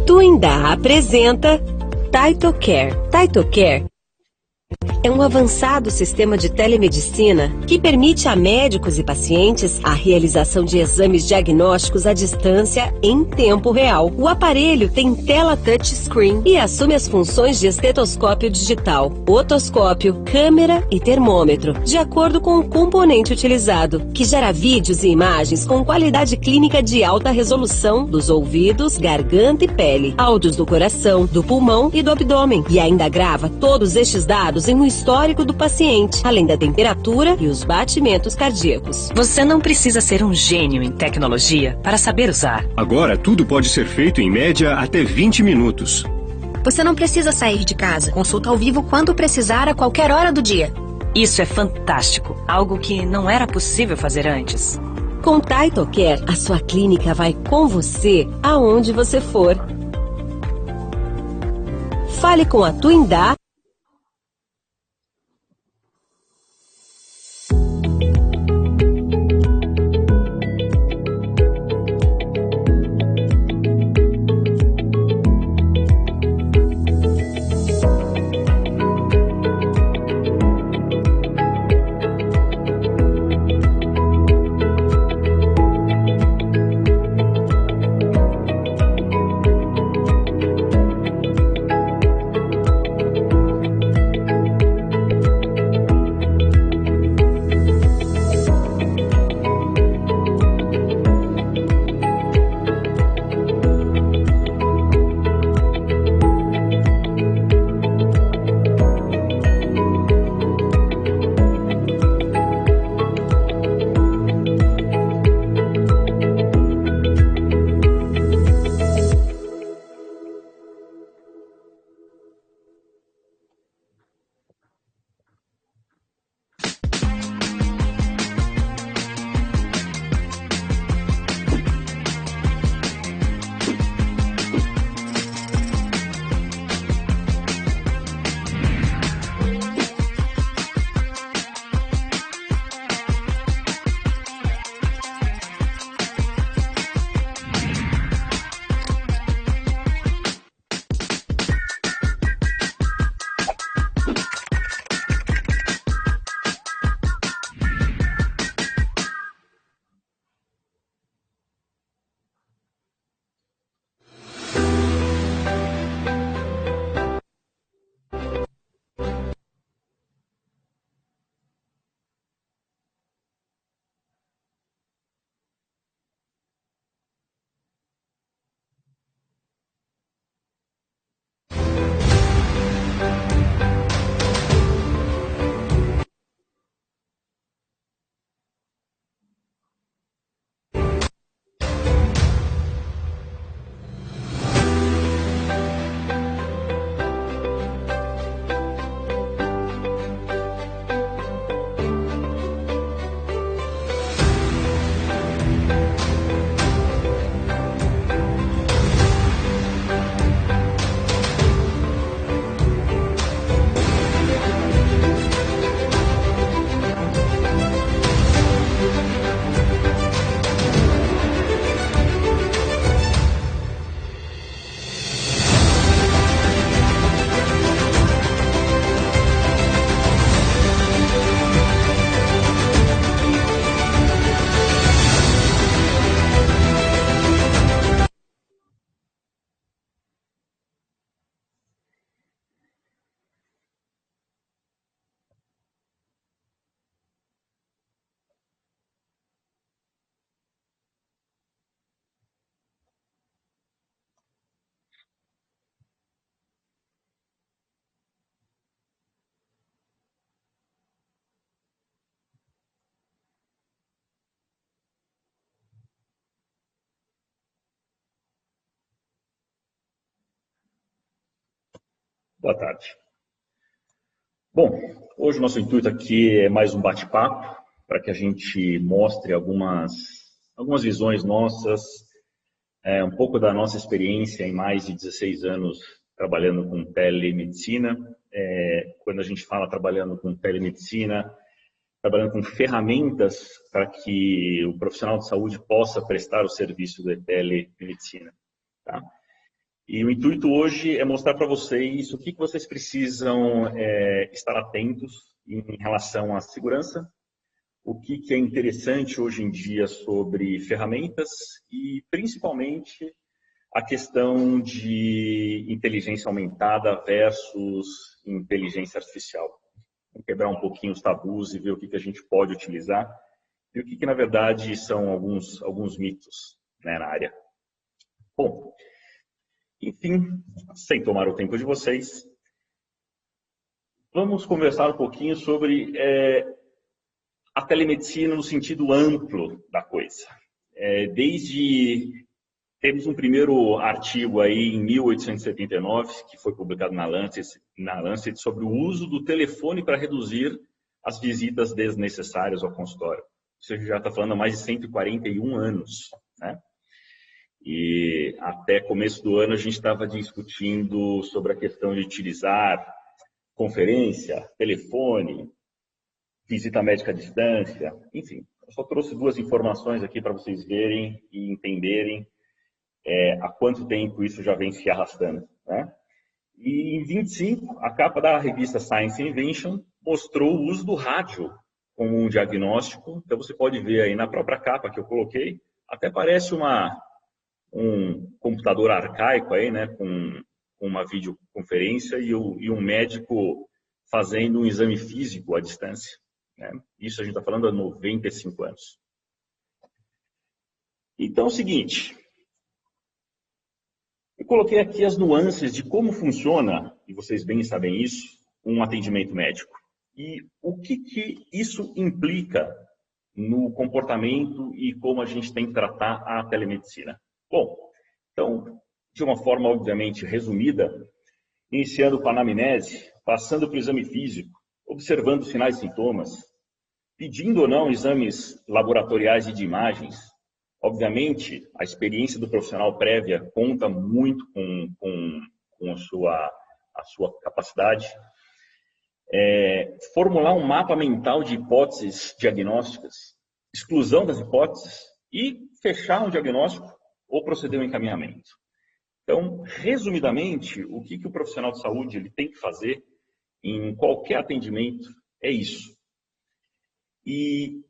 Tuindá apresenta TytoCare. TytoCare é um avançado sistema de telemedicina que permite a médicos e pacientes a realização de exames diagnósticos à distância em tempo real. O aparelho tem tela touchscreen e assume as funções de estetoscópio digital, otoscópio, câmera e termômetro, de acordo com o componente utilizado, que gera vídeos e imagens com qualidade clínica de alta resolução dos ouvidos, garganta e pele, áudios do coração, do pulmão e do abdômen, e ainda grava todos estes dados em um histórico do paciente, além da temperatura e os batimentos cardíacos. Você não precisa ser um gênio em tecnologia para saber usar. Agora tudo pode ser feito em média até 20 minutos. Você não precisa sair de casa. Consulta ao vivo quando precisar, a qualquer hora do dia. Isso é fantástico, algo que não era possível fazer antes. Com TytoCare, a sua clínica vai com você aonde você for. Fale com a Tuindá. Boa tarde. Bom, hoje o nosso intuito aqui é mais um bate-papo, para que a gente mostre algumas visões nossas, um pouco da nossa experiência em mais de 16 anos trabalhando com telemedicina. Quando a gente fala trabalhando com telemedicina, trabalhando com ferramentas para que o profissional de saúde possa prestar o serviço de telemedicina. Tá? E o intuito hoje é mostrar para vocês o que vocês precisam estar atentos em relação à segurança, o que é interessante hoje em dia sobre ferramentas e, principalmente, a questão de inteligência aumentada versus inteligência artificial. Vamos quebrar um pouquinho os tabus e ver o que a gente pode utilizar e o que na verdade, são alguns mitos, né, na área. Bom, enfim, sem tomar o tempo de vocês, vamos conversar um pouquinho sobre a telemedicina no sentido amplo da coisa. Temos um primeiro artigo aí em 1879, que foi publicado na Lancet sobre o uso do telefone para reduzir as visitas desnecessárias ao consultório. Isso a gente já está falando há mais de 141 anos, né? E até começo do ano a gente estava discutindo sobre a questão de utilizar conferência, telefone, visita médica à distância, enfim. Eu só trouxe duas informações aqui para vocês verem e entenderem há quanto tempo isso já vem se arrastando, né? E em 25, a capa da revista Science Invention mostrou o uso do rádio como um diagnóstico. Então você pode ver aí na própria capa que eu coloquei, até parece um computador arcaico aí, né, com uma videoconferência e um médico fazendo um exame físico à distância, né? Isso a gente está falando há 95 anos. Então é o seguinte, eu coloquei aqui as nuances de como funciona, e vocês bem sabem isso, um atendimento médico. E o que isso implica no comportamento e como a gente tem que tratar a telemedicina. Bom, então, de uma forma obviamente resumida, iniciando com a anamnese, passando para o exame físico, observando sinais e sintomas, pedindo ou não exames laboratoriais e de imagens. Obviamente, a experiência do profissional prévia conta muito com a sua capacidade. Formular um mapa mental de hipóteses diagnósticas, exclusão das hipóteses e fechar um diagnóstico ou proceder ao encaminhamento. Então, resumidamente, o que o profissional de saúde ele tem que fazer em qualquer atendimento é isso. E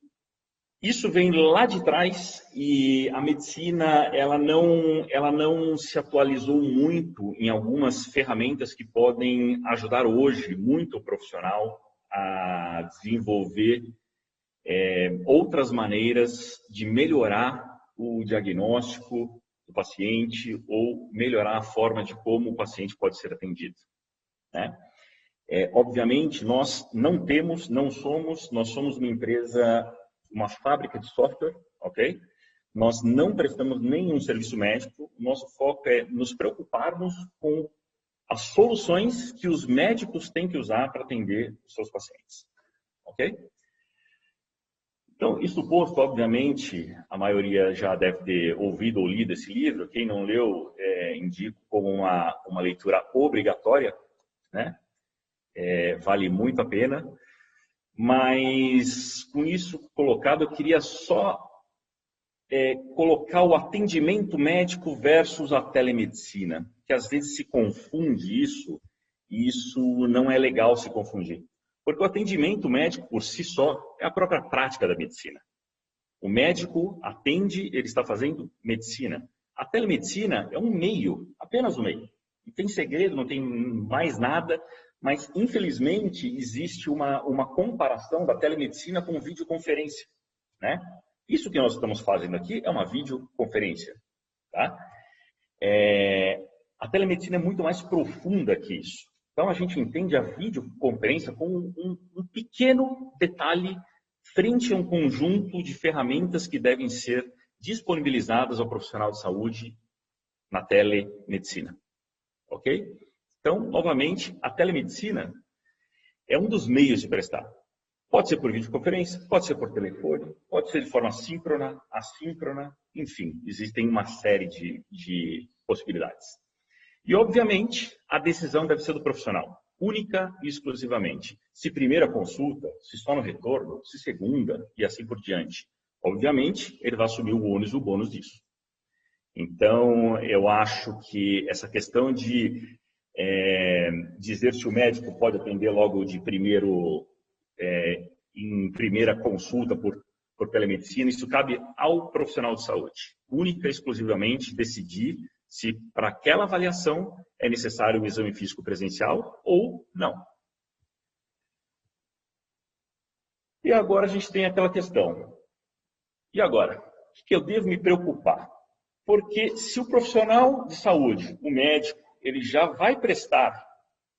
isso vem lá de trás e a medicina ela não se atualizou muito em algumas ferramentas que podem ajudar hoje muito o profissional a desenvolver outras maneiras de melhorar o diagnóstico do paciente ou melhorar a forma de como o paciente pode ser atendido, né? Obviamente, nós somos uma empresa, uma fábrica de software, ok? Nós não prestamos nenhum serviço médico, nosso foco é nos preocuparmos com as soluções que os médicos têm que usar para atender os seus pacientes, ok? Então, isso posto, obviamente, a maioria já deve ter ouvido ou lido esse livro. Quem não leu, indico como uma leitura obrigatória, né? Vale muito a pena. Mas, com isso colocado, eu queria só colocar o atendimento médico versus a telemedicina, que às vezes se confunde isso, e isso não é legal se confundir. Porque o atendimento médico, por si só, é a própria prática da medicina. O médico atende, ele está fazendo medicina. A telemedicina é um meio, apenas um meio. Não tem segredo, não tem mais nada, mas, infelizmente, existe uma comparação da telemedicina com videoconferência, né? Isso que nós estamos fazendo aqui é uma videoconferência, tá? A telemedicina é muito mais profunda que isso. Então, a gente entende a videoconferência como um pequeno detalhe frente a um conjunto de ferramentas que devem ser disponibilizadas ao profissional de saúde na telemedicina, ok? Então, novamente, a telemedicina é um dos meios de prestar. Pode ser por videoconferência, pode ser por telefone, pode ser de forma síncrona, assíncrona, enfim, existem uma série de possibilidades. E, obviamente, a decisão deve ser do profissional, única e exclusivamente. Se primeira consulta, se só no retorno, se segunda e assim por diante. Obviamente, ele vai assumir o ônus disso. Então, eu acho que essa questão de dizer se o médico pode atender logo de em primeira consulta por telemedicina, isso cabe ao profissional de saúde, única e exclusivamente decidir se para aquela avaliação é necessário um exame físico presencial ou não. E agora a gente tem aquela questão. E agora? O que eu devo me preocupar? Porque se o profissional de saúde, o médico, ele já vai prestar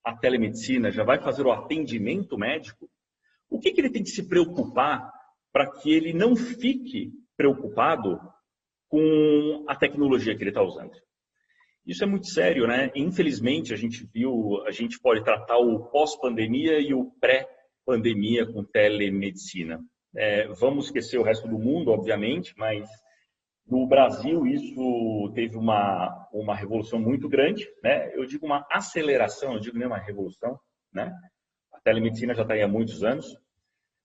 a telemedicina, já vai fazer o atendimento médico, o que ele tem que se preocupar para que ele não fique preocupado com a tecnologia que ele está usando? Isso é muito sério, né? Infelizmente, a gente pode tratar o pós-pandemia e o pré-pandemia com telemedicina. Vamos esquecer o resto do mundo, obviamente, mas no Brasil isso teve uma revolução muito grande, né? Eu digo uma aceleração, eu digo nem uma revolução, né? A telemedicina já está aí há muitos anos,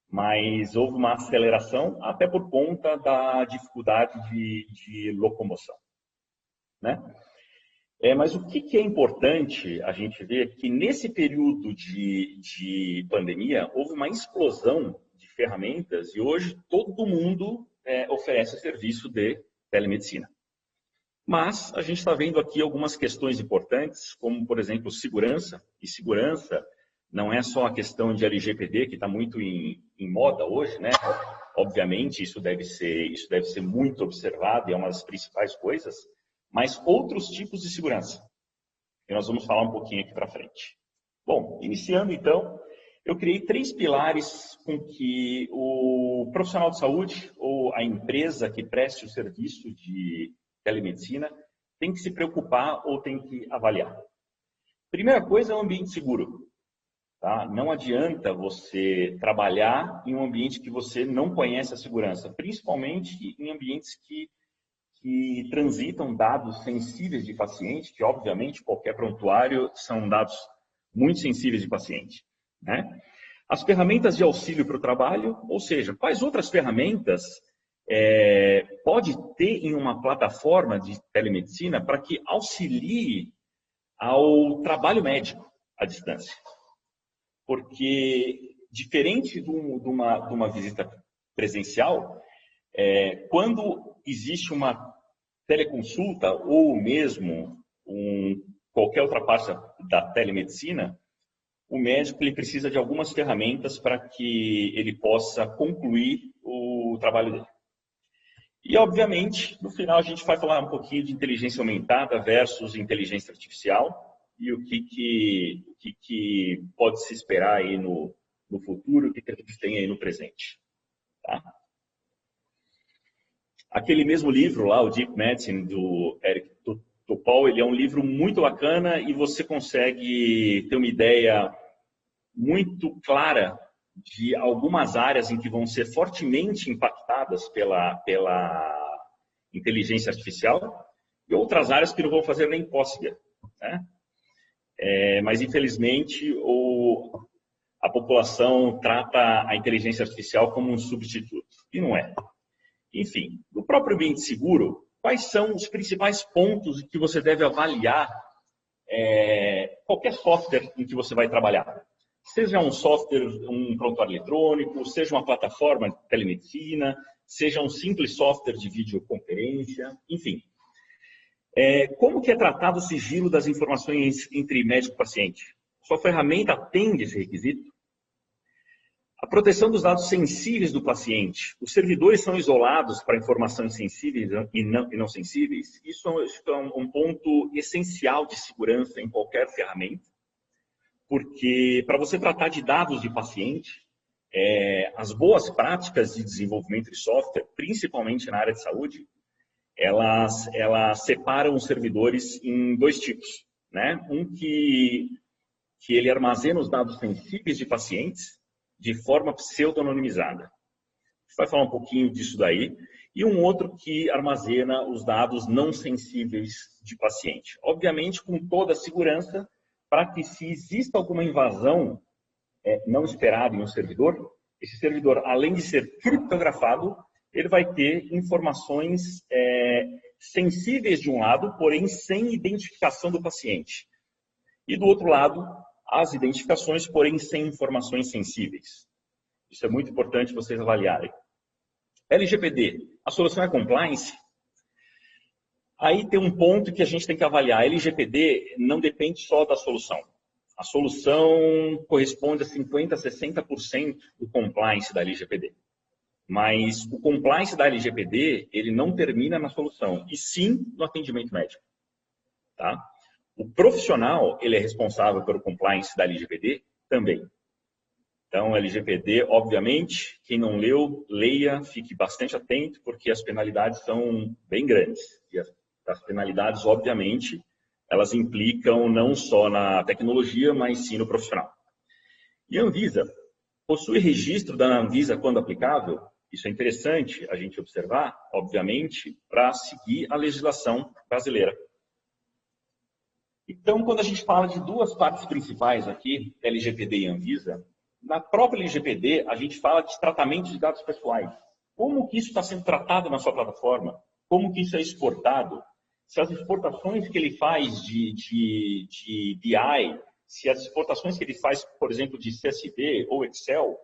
mas houve uma aceleração até por conta da dificuldade de locomoção, né? Mas o que é importante a gente ver é que nesse período de pandemia houve uma explosão de ferramentas e hoje todo mundo oferece serviço de telemedicina. Mas a gente está vendo aqui algumas questões importantes, como, por exemplo, segurança. E segurança não é só a questão de LGPD, que está muito em moda hoje, né? Obviamente, isso deve ser muito observado e é uma das principais coisas, mas outros tipos de segurança. E nós vamos falar um pouquinho aqui para frente. Bom, iniciando então, eu criei 3 pilares com que o profissional de saúde ou a empresa que preste o serviço de telemedicina tem que se preocupar ou tem que avaliar. Primeira coisa é o ambiente seguro. Tá? Não adianta você trabalhar em um ambiente que você não conhece a segurança, principalmente em ambientes que transitam dados sensíveis de paciente, que obviamente qualquer prontuário são dados muito sensíveis de paciente, né? As ferramentas de auxílio para o trabalho, ou seja, quais outras ferramentas pode ter em uma plataforma de telemedicina para que auxilie ao trabalho médico à distância? Porque, diferente de uma visita presencial, quando existe uma teleconsulta ou mesmo qualquer outra parte da telemedicina, o médico ele precisa de algumas ferramentas para que ele possa concluir o trabalho dele. E, obviamente, no final a gente vai falar um pouquinho de inteligência aumentada versus inteligência artificial e o que pode se esperar aí no futuro, o que a gente tem aí no presente. Tá? Aquele mesmo livro lá, o Deep Medicine, do Eric Topol, ele é um livro muito bacana e você consegue ter uma ideia muito clara de algumas áreas em que vão ser fortemente impactadas pela inteligência artificial e outras áreas que não vão fazer nem cócega, né? Mas, infelizmente, a população trata a inteligência artificial como um substituto, e não é. Enfim, no próprio ambiente seguro, quais são os principais pontos que você deve avaliar qualquer software em que você vai trabalhar? Seja um software, um prontuário eletrônico, seja uma plataforma de telemedicina, seja um simples software de videoconferência, enfim. Como que é tratado o sigilo das informações entre médico e paciente? Sua ferramenta atende esse requisito? A proteção dos dados sensíveis do paciente. Os servidores são isolados para informações sensíveis e não sensíveis? Isso é um ponto essencial de segurança em qualquer ferramenta, porque para você tratar de dados de paciente, as boas práticas de desenvolvimento de software, principalmente na área de saúde, elas separam os servidores em 2 tipos, né? Um que ele armazena os dados sensíveis de pacientes de forma pseudo-anonimizada. A gente vai falar um pouquinho disso daí. E um outro que armazena os dados não sensíveis de paciente. Obviamente, com toda a segurança, para que se exista alguma invasão não esperada em um servidor, esse servidor, além de ser criptografado, ele vai ter informações sensíveis de um lado, porém sem identificação do paciente. E do outro lado, as identificações, porém sem informações sensíveis. Isso é muito importante vocês avaliarem. LGPD, a solução é compliance? Aí tem um ponto que a gente tem que avaliar. A LGPD não depende só da solução. A solução corresponde a 50% a 60% do compliance da LGPD. Mas o compliance da LGPD, ele não termina na solução, e sim no atendimento médico. Tá? O profissional, ele é responsável pelo compliance da LGPD também. Então, LGPD, obviamente, quem não leu, leia, fique bastante atento, porque as penalidades são bem grandes. E as penalidades, obviamente, elas implicam não só na tecnologia, mas sim no profissional. E a Anvisa possui registro da Anvisa quando aplicável? Isso é interessante a gente observar, obviamente, para seguir a legislação brasileira. Então, quando a gente fala de duas partes principais aqui, LGPD e Anvisa, na própria LGPD, a gente fala de tratamento de dados pessoais. Como que isso está sendo tratado na sua plataforma? Como que isso é exportado? Se as exportações que ele faz de BI, se as exportações que ele faz, por exemplo, de CSV ou Excel,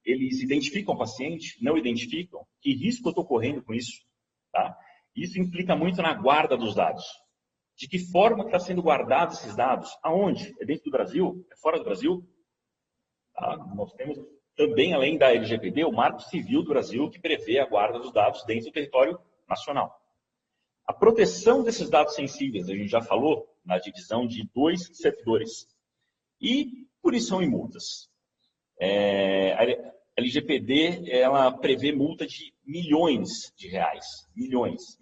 eles identificam o paciente, não identificam? Que risco eu estou correndo com isso? Tá? Isso implica muito na guarda dos dados. De que forma está sendo guardados esses dados? Aonde? É dentro do Brasil? É fora do Brasil? Tá? Nós temos também, além da LGPD, o Marco Civil do Brasil, que prevê a guarda dos dados dentro do território nacional. A proteção desses dados sensíveis, a gente já falou, na divisão de 2 servidores. E punição e multas. A LGPD, ela prevê multa de milhões de reais. Milhões,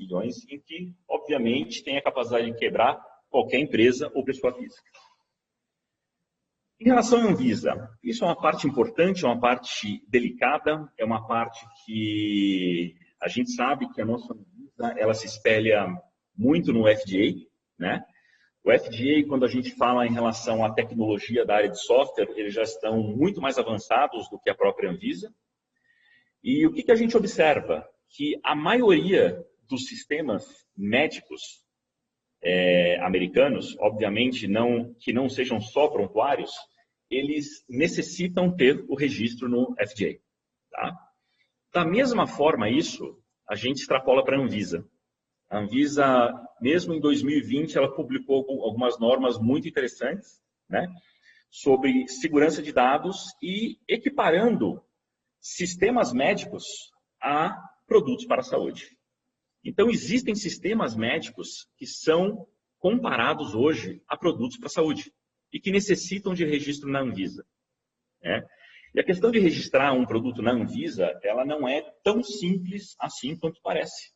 em que, obviamente, tem a capacidade de quebrar qualquer empresa ou pessoa física. Em relação à Anvisa, isso é uma parte importante, é uma parte delicada, é uma parte que a gente sabe que a nossa Anvisa, ela se espelha muito no FDA, né? O FDA, quando a gente fala em relação à tecnologia da área de software, eles já estão muito mais avançados do que a própria Anvisa. E o que a gente observa? Que a maioria dos sistemas médicos americanos, obviamente que não sejam só prontuários, eles necessitam ter o registro no FDA. Tá? Da mesma forma, isso a gente extrapola para a Anvisa. A Anvisa, mesmo em 2020, ela publicou algumas normas muito interessantes, né, sobre segurança de dados e equiparando sistemas médicos a produtos para a saúde. Então, existem sistemas médicos que são comparados hoje a produtos para a saúde e que necessitam de registro na Anvisa. Né? E a questão de registrar um produto na Anvisa, ela não é tão simples assim quanto parece.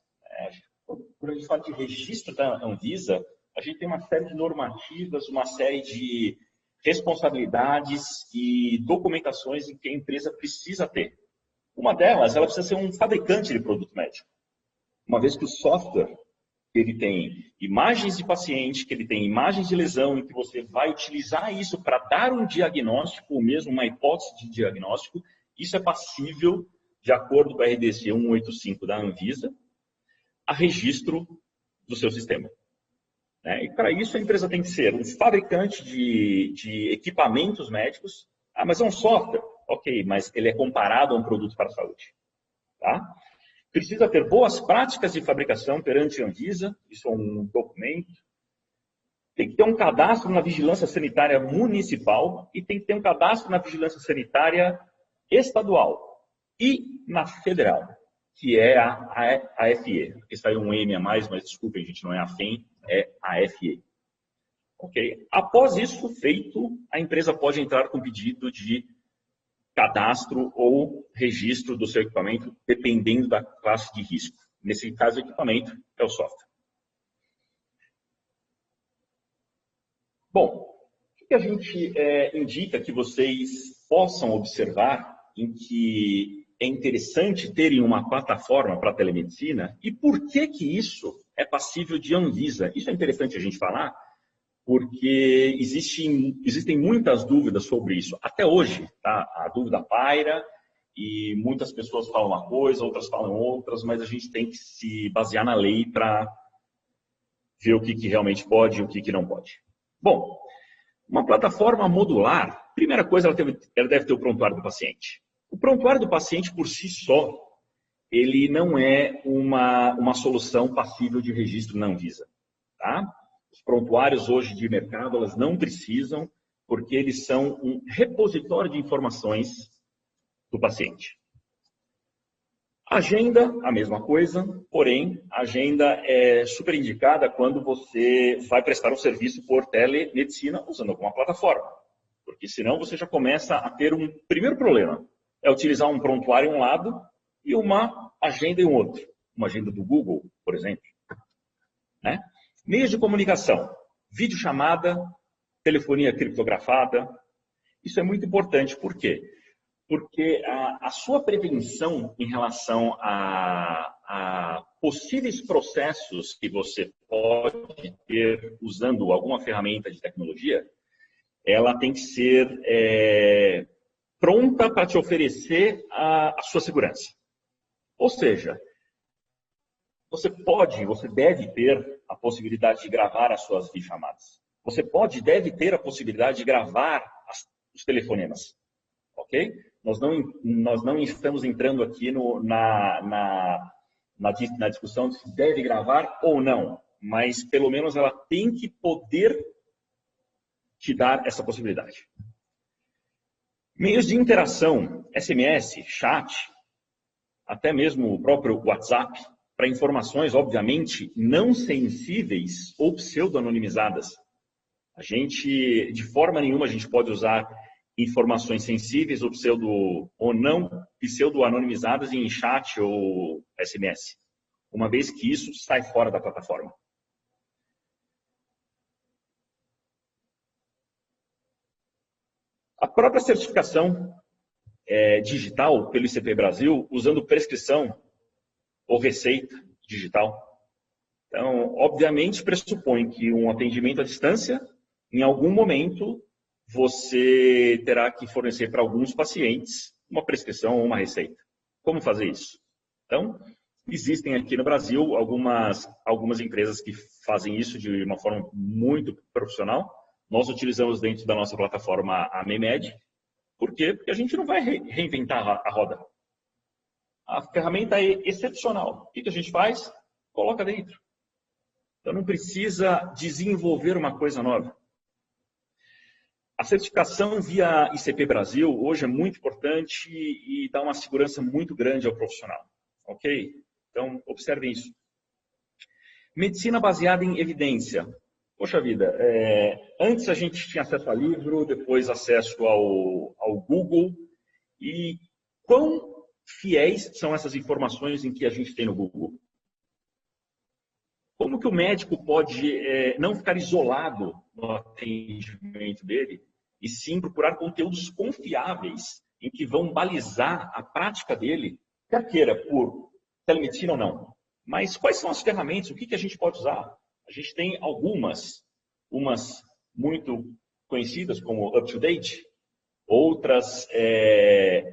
Quando a gente fala de registro da Anvisa, a gente tem uma série de normativas, uma série de responsabilidades e documentações que a empresa precisa ter. Uma delas, ela precisa ser um fabricante de produto médico. Uma vez que o software, ele tem imagens de paciente, que ele tem imagens de lesão, e que você vai utilizar isso para dar um diagnóstico, ou mesmo uma hipótese de diagnóstico, isso é passível, de acordo com a RDC 185 da Anvisa, a registro do seu sistema. E para isso a empresa tem que ser um fabricante de equipamentos médicos. Ah, mas é um software. Ok, mas ele é comparado a um produto para a saúde. Tá? Precisa ter boas práticas de fabricação perante a Anvisa, isso é um documento. Tem que ter um cadastro na vigilância sanitária municipal e tem que ter um cadastro na vigilância sanitária estadual e na federal, que é a AFE. Aqui saiu um M a mais, mas desculpem, gente, não é a FEM, é a AFE. Ok. Após isso feito, a empresa pode entrar com pedido de cadastro ou registro do seu equipamento, dependendo da classe de risco. Nesse caso, o equipamento é o software. Bom, o que a gente indica que vocês possam observar em que é interessante terem uma plataforma para telemedicina e por que isso é passível de Anvisa? Isso é interessante a gente falar, porque existem muitas dúvidas sobre isso. Até hoje, tá? A dúvida paira e muitas pessoas falam uma coisa, outras falam outras, mas a gente tem que se basear na lei para ver o que realmente pode e o que não pode. Bom, uma plataforma modular, primeira coisa, ela deve ter o prontuário do paciente. O prontuário do paciente, por si só, ele não é uma solução passível de registro na Anvisa. Tá? Os prontuários hoje de mercado, elas não precisam, porque eles são um repositório de informações do paciente. Agenda, a mesma coisa, porém, a agenda é super indicada quando você vai prestar um serviço por telemedicina usando alguma plataforma. Porque senão você já começa a ter um primeiro problema. É utilizar um prontuário em um lado e uma agenda em outro. Uma agenda do Google, por exemplo. Né? Meios de comunicação, videochamada, telefonia criptografada. Isso é muito importante. Por quê? Porque a sua prevenção em relação a possíveis processos que você pode ter usando alguma ferramenta de tecnologia, ela tem que ser pronta para te oferecer a sua segurança. Ou seja, você deve ter a possibilidade de gravar as suas videochamadas. Você deve ter a possibilidade de gravar os telefonemas. Ok? Nós não estamos entrando aqui na discussão de se deve gravar ou não, mas pelo menos ela tem que poder te dar essa possibilidade. Meios de interação, SMS, chat, até mesmo o próprio WhatsApp, para informações, obviamente, não sensíveis ou pseudo-anonimizadas. De forma nenhuma, a gente pode usar informações sensíveis ou não pseudo-anonimizadas em chat ou SMS, uma vez que isso sai fora da plataforma. A própria certificação digital pelo ICP Brasil, usando prescrição ou receita digital. Então, obviamente, pressupõe que um atendimento à distância, em algum momento, você terá que fornecer para alguns pacientes uma prescrição ou uma receita. Como fazer isso? Então, existem aqui no Brasil algumas empresas que fazem isso de uma forma muito profissional. Nós utilizamos dentro da nossa plataforma a MEMED. Por quê? Porque a gente não vai reinventar a roda. A ferramenta é excepcional. O que a gente faz? Coloca dentro. Então, não precisa desenvolver uma coisa nova. A certificação via ICP Brasil hoje é muito importante e dá uma segurança muito grande ao profissional. Ok? Então, observem isso. Medicina baseada em evidência. Poxa vida, antes a gente tinha acesso a livro, depois acesso ao Google. E quão fiéis são essas informações em que a gente tem no Google? Como que o médico pode não ficar isolado no atendimento dele e sim procurar conteúdos confiáveis em que vão balizar a prática dele, quer queira por telemedicina ou não? Mas quais são as ferramentas? O que a gente pode usar? A gente tem umas muito conhecidas como UpToDate, outras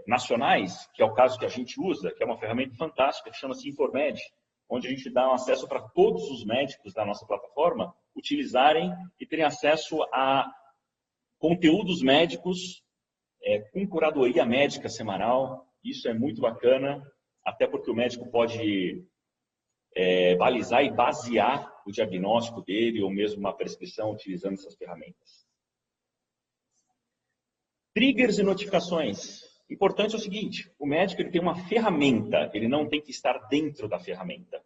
nacionais, que é o caso que a gente usa, que é uma ferramenta fantástica, que chama-se Informed, onde a gente dá um acesso para todos os médicos da nossa plataforma utilizarem e terem acesso a conteúdos médicos com curadoria médica semanal. Isso é muito bacana, até porque o médico pode balizar e basear o diagnóstico dele ou mesmo uma prescrição utilizando essas ferramentas. Triggers e notificações. Importante é o seguinte, o médico ele tem uma ferramenta, ele não tem que estar dentro da ferramenta.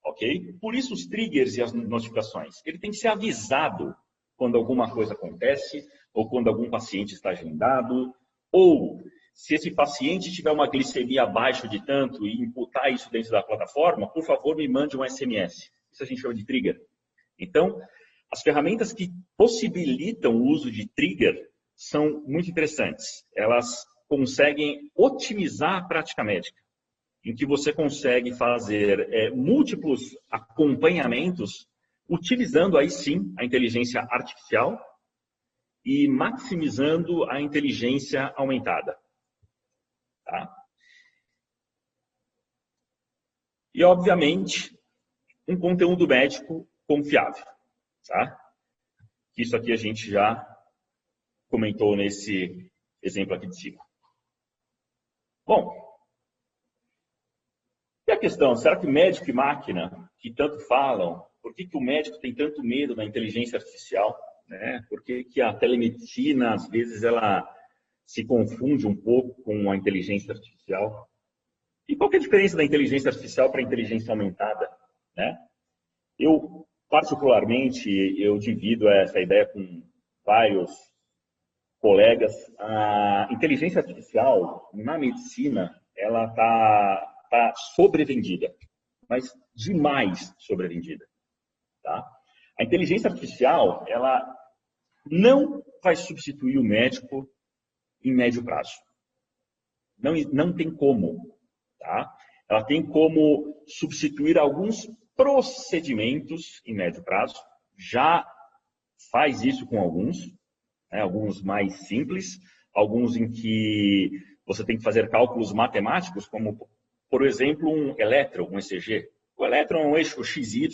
Ok? Por isso os triggers e as notificações. Ele tem que ser avisado quando alguma coisa acontece, ou quando algum paciente está agendado, ou se esse paciente tiver uma glicemia abaixo de tanto e imputar isso dentro da plataforma, por favor, me mande um SMS. Isso a gente chama de trigger. Então, as ferramentas que possibilitam o uso de trigger são muito interessantes. Elas conseguem otimizar a prática médica, em que você consegue fazer múltiplos acompanhamentos, utilizando aí sim a inteligência artificial e maximizando a inteligência aumentada. Tá? E, obviamente, um conteúdo médico confiável, tá? Isso aqui a gente já comentou nesse exemplo aqui de cima. Bom, e a questão, será que médico e máquina, que tanto falam, por que o médico tem tanto medo da inteligência artificial? Né? Por que a telemedicina, às vezes, ela se confunde um pouco com a inteligência artificial? E qual que é a diferença da inteligência artificial para a inteligência aumentada? Né? Eu, particularmente, eu divido essa ideia com vários colegas. A inteligência artificial, na medicina, ela está sobrevendida, mas demais sobrevendida. Tá? A inteligência artificial, ela não vai substituir o médico em médio prazo. Não tem como. Tá? Ela tem como substituir alguns procedimentos em médio prazo. Já faz isso com alguns, né? Alguns mais simples, alguns em que você tem que fazer cálculos matemáticos, como, por exemplo, um elétron, um ECG. O elétron é um eixo XY.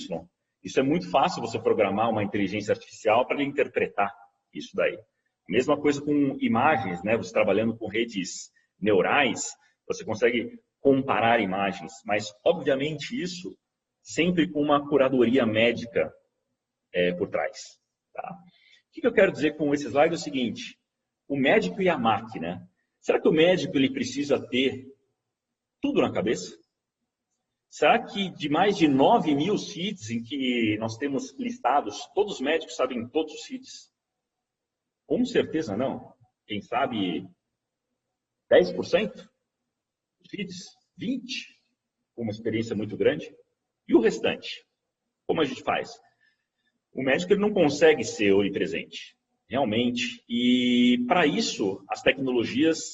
Isso é muito fácil você programar uma inteligência artificial para interpretar isso daí. Mesma coisa com imagens, né? Você trabalhando com redes neurais, você consegue comparar imagens, mas, obviamente, isso sempre com uma curadoria médica por trás. Tá? O que eu quero dizer com esse slide é o seguinte: o médico e a máquina. Será que o médico ele precisa ter tudo na cabeça? Será que de mais de 9.000 CIDs em que nós temos listados, todos os médicos sabem todos os CIDs? Com certeza não. Quem sabe 10%? Os CIDs? 20%? Com uma experiência muito grande? E o restante? Como a gente faz? O médico ele não consegue ser onipresente, realmente. E para isso, as tecnologias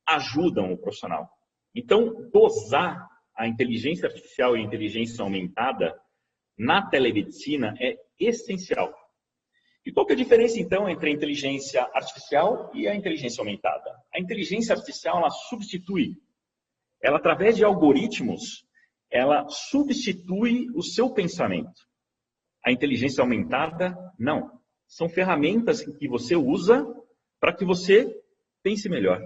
ajudam o profissional. Então, dosar a inteligência artificial e a inteligência aumentada na telemedicina é essencial. E qual que é a diferença, então, entre a inteligência artificial e a inteligência aumentada? A inteligência artificial, ela substitui. Ela, através de algoritmos, ela substitui o seu pensamento. A inteligência aumentada, não. São ferramentas que você usa para que você pense melhor.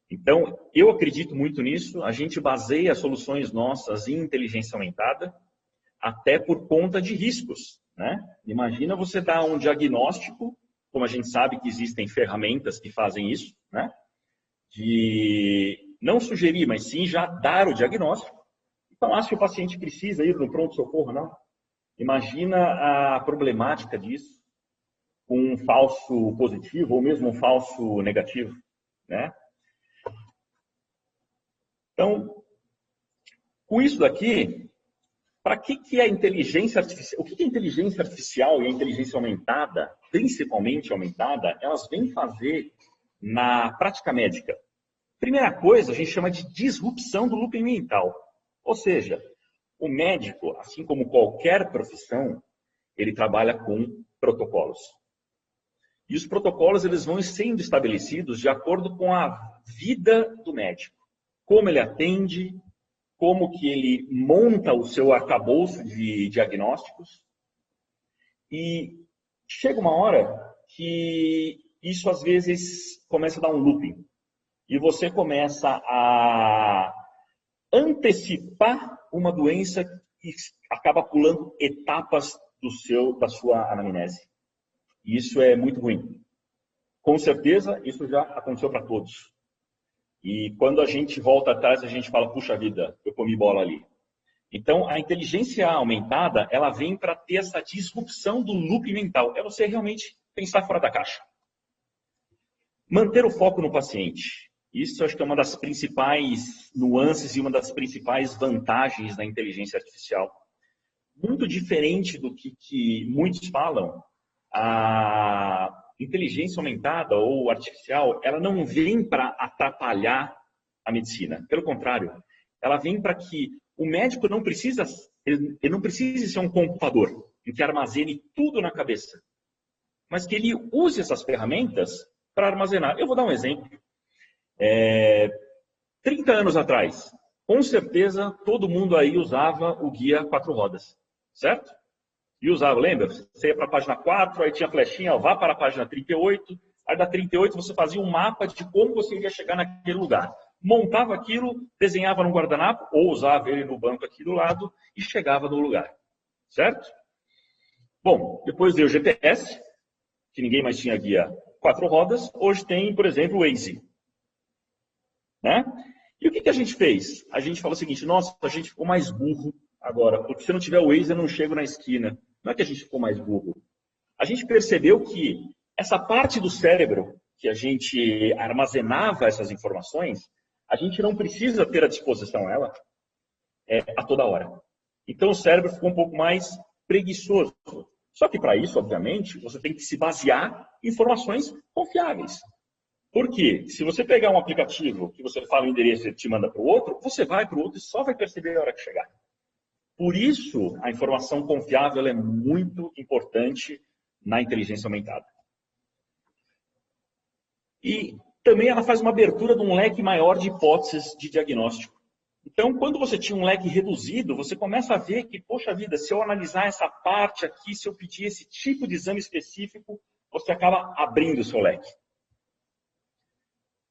Então, eu acredito muito nisso. A gente baseia soluções nossas em inteligência aumentada, até por conta de riscos. Né? Imagina você dar um diagnóstico, como a gente sabe que existem ferramentas que fazem isso, né? De não sugerir, mas sim já dar o diagnóstico. E falar se o paciente precisa ir no pronto-socorro ou não. Imagina a problemática disso com um falso positivo ou mesmo um falso negativo, né? Então, com isso daqui, para que a inteligência artificial, o que a inteligência artificial e a inteligência aumentada, principalmente aumentada, elas vêm fazer na prática médica? Primeira coisa, a gente chama de disrupção do looping mental. Ou seja, o médico, assim como qualquer profissão, ele trabalha com protocolos. E os protocolos eles vão sendo estabelecidos de acordo com a vida do médico. Como ele atende, como que ele monta o seu arcabouço de diagnósticos. E chega uma hora que isso às vezes começa a dar um looping. E você começa a antecipar uma doença que acaba pulando etapas da sua anamnese. E isso é muito ruim. Com certeza, isso já aconteceu para todos. E quando a gente volta atrás, a gente fala, puxa vida, eu comi bola ali. Então, a inteligência aumentada, ela vem para ter essa disrupção do loop mental. É você realmente pensar fora da caixa. Manter o foco no paciente. Isso acho que é uma das principais nuances e uma das principais vantagens da inteligência artificial. Muito diferente do que muitos falam, a inteligência aumentada ou artificial, ela não vem para atrapalhar a medicina. Pelo contrário, ela vem para que o médico não precise ser um computador em que armazene tudo na cabeça, mas que ele use essas ferramentas para armazenar. Eu vou dar um exemplo. 30 anos atrás, com certeza, todo mundo aí usava o guia 4 rodas. certo? E usava, lembra? Você ia para a página 4, aí tinha a flechinha, ó, vá para a página 38, aí da 38 você fazia um mapa de como você iria chegar naquele lugar. Montava aquilo, desenhava no guardanapo, ou usava ele no banco aqui do lado, e chegava no lugar, certo? Bom, depois veio o GPS, que ninguém mais tinha guia 4 rodas, hoje tem, por exemplo, o Waze. Né? E o que a gente fez? A gente falou o seguinte, nossa, a gente ficou mais burro agora, porque se não tiver o Waze eu não chego na esquina. Não é que a gente ficou mais burro. A gente percebeu que essa parte do cérebro, que a gente armazenava essas informações, a gente não precisa ter à disposição ela a toda hora. Então o cérebro ficou um pouco mais preguiçoso. Só que para isso, obviamente, você tem que se basear em informações confiáveis. Por quê? Se você pegar um aplicativo que você fala o endereço e te manda para o outro, você vai para o outro e só vai perceber a hora que chegar. Por isso, a informação confiável é muito importante na inteligência aumentada. E também ela faz uma abertura de um leque maior de hipóteses de diagnóstico. Então, quando você tinha um leque reduzido, você começa a ver que, poxa vida, se eu analisar essa parte aqui, se eu pedir esse tipo de exame específico, você acaba abrindo o seu leque.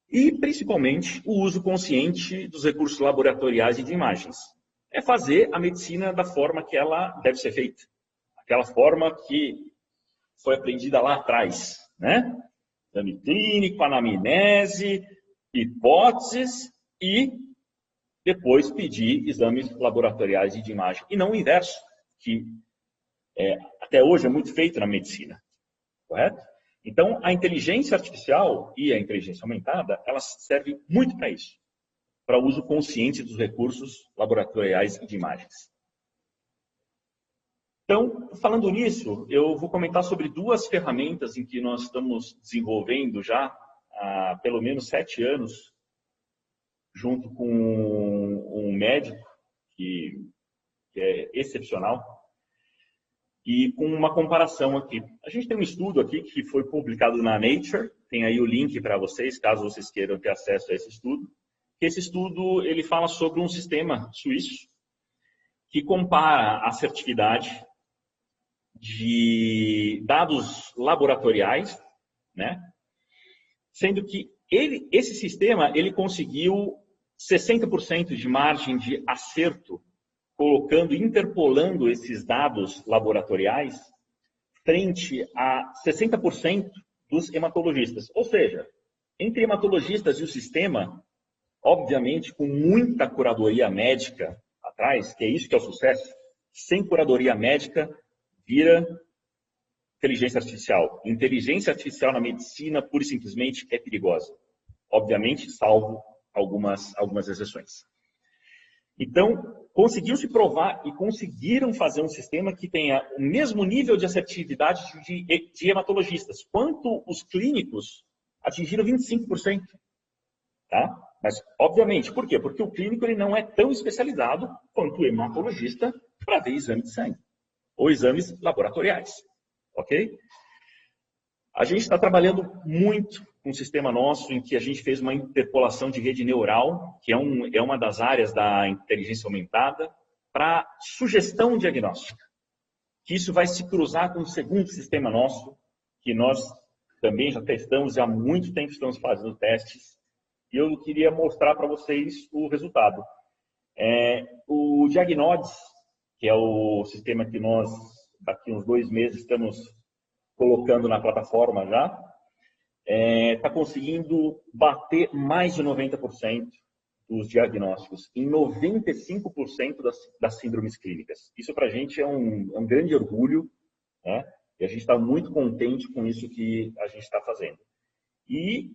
E, principalmente, o uso consciente dos recursos laboratoriais e de imagens. É fazer a medicina da forma que ela deve ser feita. Aquela forma que foi aprendida lá atrás, né? Exame clínico, anamnese, hipóteses e depois pedir exames laboratoriais e de imagem. E não o inverso, que até hoje é muito feito na medicina. Correto? Então, a inteligência artificial e a inteligência aumentada, elas servem muito para isso. Para o uso consciente dos recursos laboratoriais e de imagens. Então, falando nisso, eu vou comentar sobre 2 ferramentas em que nós estamos desenvolvendo já há pelo menos 7 anos, junto com um médico que é excepcional, e com uma comparação aqui. A gente tem um estudo aqui que foi publicado na Nature, tem aí o link para vocês, caso vocês queiram ter acesso a esse estudo. Esse estudo ele fala sobre um sistema suíço que compara a assertividade de dados laboratoriais, né? Sendo que esse sistema ele conseguiu 60% de margem de acerto, colocando, interpolando esses dados laboratoriais frente a 60% dos hematologistas. Ou seja, entre hematologistas e o sistema, obviamente com muita curadoria médica atrás, que é isso que é o sucesso, sem curadoria médica vira inteligência artificial. Inteligência artificial na medicina, pura e simplesmente, é perigosa. Obviamente, salvo algumas exceções. Então, conseguiu-se provar e conseguiram fazer um sistema que tenha o mesmo nível de assertividade de hematologistas, quanto os clínicos atingiram 25%. Tá? Mas, obviamente, por quê? Porque o clínico ele não é tão especializado quanto o hematologista para ver exame de sangue ou exames laboratoriais. Ok? A gente está trabalhando muito com um sistema nosso em que a gente fez uma interpolação de rede neural, que é uma das áreas da inteligência aumentada, para sugestão diagnóstica. Que isso vai se cruzar com um segundo sistema nosso, que nós também já testamos e há muito tempo estamos fazendo testes, e eu queria mostrar para vocês o resultado. O Diagnodes, que é o sistema que nós, daqui uns 2 meses, estamos colocando na plataforma já, está conseguindo bater mais de 90% dos diagnósticos em 95% das síndromes clínicas. Isso para a gente é um grande orgulho, né? E a gente está muito contente com isso que a gente está fazendo. E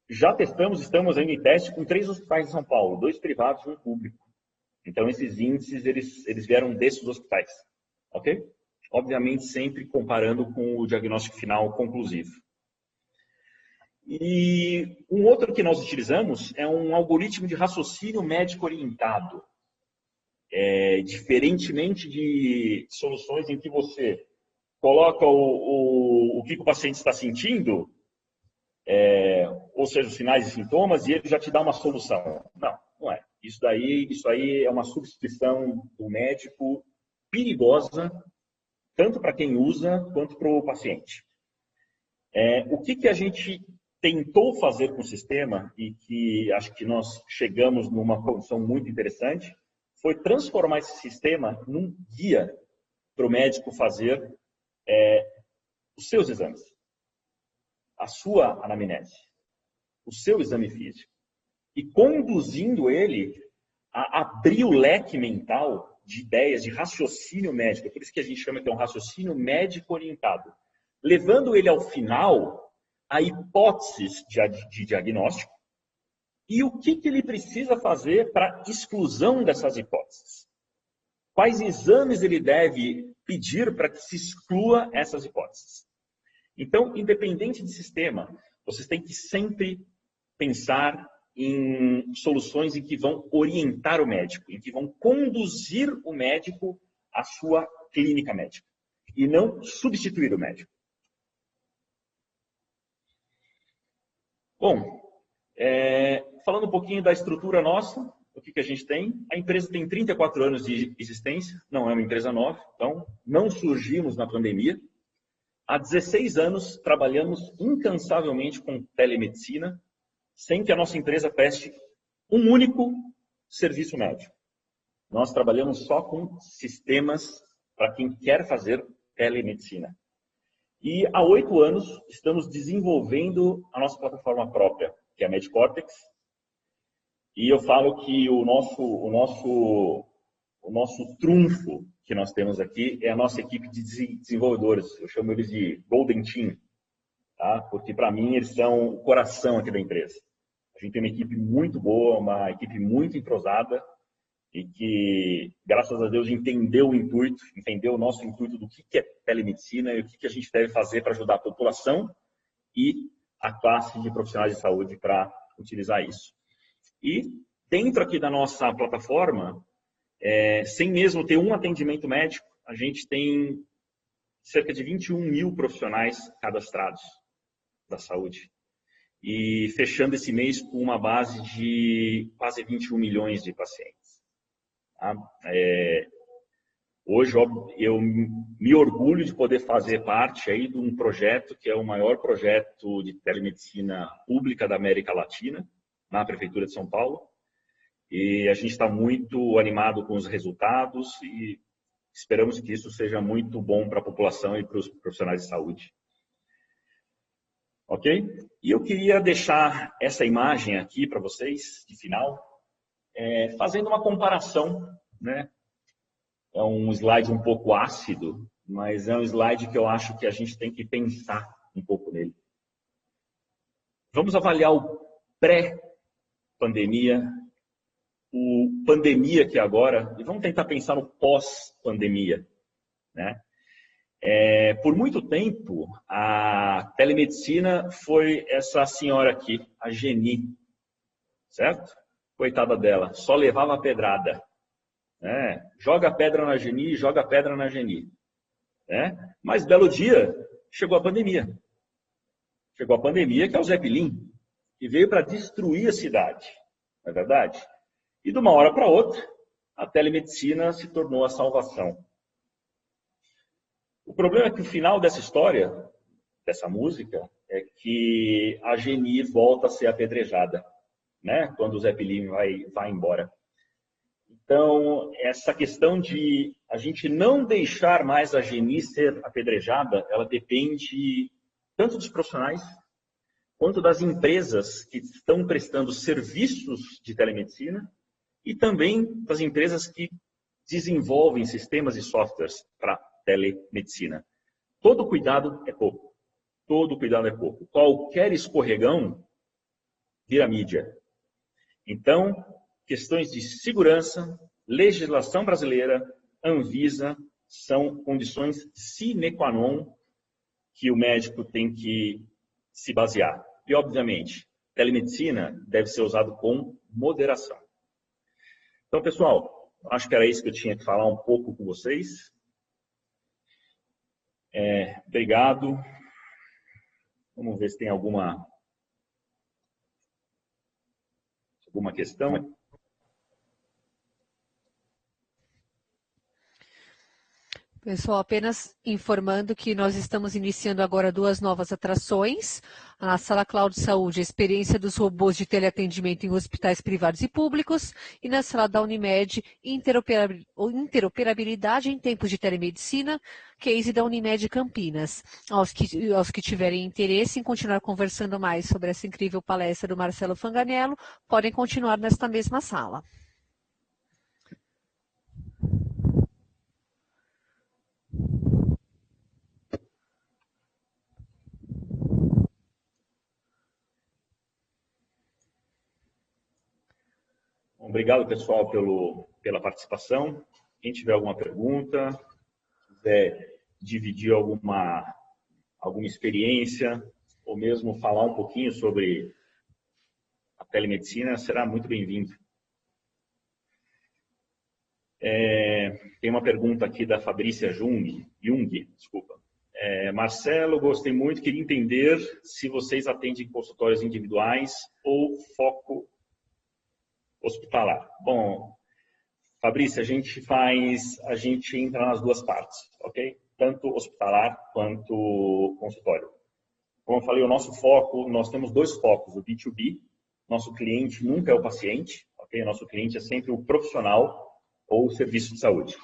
já estamos ainda em teste com 3 hospitais de São Paulo, 2 privados e 1 público. Então esses índices, eles vieram desses hospitais, ok? Obviamente sempre comparando com o diagnóstico final conclusivo. E um outro que nós utilizamos é um algoritmo de raciocínio médico orientado. Diferentemente de soluções em que você coloca o que o paciente está sentindo, ou seja, os sinais e sintomas, e ele já te dá uma solução. Não é. Isso aí é uma substituição do médico perigosa, tanto para quem usa quanto para o paciente. O que a gente tentou fazer com o sistema, e que acho que nós chegamos numa condição muito interessante, foi transformar esse sistema num guia para o médico fazer os seus exames, a sua anamnese, o seu exame físico, e conduzindo ele a abrir o leque mental de ideias, de raciocínio médico. É por isso que a gente chama que é um raciocínio médico orientado, levando ele ao final a hipóteses de diagnóstico e o que ele precisa fazer para exclusão dessas hipóteses. Quais exames ele deve pedir para que se exclua essas hipóteses. Então, independente de sistema, vocês têm que sempre pensar em soluções em que vão orientar o médico, em que vão conduzir o médico à sua clínica médica, e não substituir o médico. Bom, falando um pouquinho da estrutura nossa, o que a gente tem? A empresa tem 34 anos de existência, não é uma empresa nova, então não surgimos na pandemia. Há 16 anos trabalhamos incansavelmente com telemedicina, sem que a nossa empresa preste um único serviço médico. Nós trabalhamos só com sistemas para quem quer fazer telemedicina. E há 8 anos estamos desenvolvendo a nossa plataforma própria, que é a MedCortex. E eu falo que o nosso trunfo que nós temos aqui é a nossa equipe de desenvolvedores. Eu chamo eles de Golden Team, tá? Porque para mim eles são o coração aqui da empresa. A gente tem uma equipe muito boa, uma equipe muito entrosada e que, graças a Deus, entendeu o nosso intuito do que é telemedicina e o que a gente deve fazer para ajudar a população e a classe de profissionais de saúde para utilizar isso. E dentro aqui da nossa plataforma, sem mesmo ter um atendimento médico, a gente tem cerca de 21 mil profissionais cadastrados da saúde. E fechando esse mês com uma base de quase 21 milhões de pacientes. Tá? Hoje eu me orgulho de poder fazer parte aí de um projeto que é o maior projeto de telemedicina pública da América Latina, na Prefeitura de São Paulo. E a gente está muito animado com os resultados e esperamos que isso seja muito bom para a população e para os profissionais de saúde. Ok? E eu queria deixar essa imagem aqui para vocês, de final, fazendo uma comparação, né? É um slide um pouco ácido, mas é um slide que eu acho que a gente tem que pensar um pouco nele. Vamos avaliar o pré-pandemia, o pandemia que é agora, e vamos tentar pensar no pós-pandemia, né? Por muito tempo, a telemedicina foi essa senhora aqui, a Geni, certo? Coitada dela, só levava a pedrada. Joga pedra na Geni, joga pedra na Geni. Mas, belo dia, chegou a pandemia. Chegou a pandemia, que é o Zeppelin, que veio para destruir a cidade, não é verdade? E de uma hora para outra, a telemedicina se tornou a salvação. O problema é que o final dessa história, dessa música, é que a Geni volta a ser apedrejada, né? Quando o Zeppelin vai embora. Então, essa questão de a gente não deixar mais a Geni ser apedrejada, ela depende tanto dos profissionais, quanto das empresas que estão prestando serviços de telemedicina e também das empresas que desenvolvem sistemas e softwares para telemedicina. Todo cuidado é pouco. Todo cuidado é pouco. Qualquer escorregão vira mídia. Então, questões de segurança, legislação brasileira, Anvisa, são condições sine qua non que o médico tem que se basear. E, obviamente, telemedicina deve ser usado com moderação. Então, pessoal, acho que era isso que eu tinha que falar um pouco com vocês. Obrigado. Vamos ver se tem alguma questão. Pessoal, apenas informando que nós estamos iniciando agora 2 novas atrações. A Sala Cloud Saúde, a experiência dos robôs de teleatendimento em hospitais privados e públicos. E na Sala da Unimed, interoperabilidade em tempos de telemedicina, case da Unimed Campinas. Aos que tiverem interesse em continuar conversando mais sobre essa incrível palestra do Marcelo Fanganello, podem continuar nesta mesma sala. Obrigado, pessoal, pela participação. Quem tiver alguma pergunta, quiser dividir alguma experiência, ou mesmo falar um pouquinho sobre a telemedicina, será muito bem-vindo. Tem uma pergunta aqui da Fabrícia Jung. Marcelo, gostei muito, queria entender se vocês atendem consultórios individuais ou foco hospitalar. Bom, Fabrícia, a gente entra nas duas partes, ok? Tanto hospitalar quanto consultório. Como eu falei, o nosso foco, nós temos 2 focos, o B2B, nosso cliente nunca é o paciente, ok? Nosso cliente é sempre o profissional ou o serviço de saúde.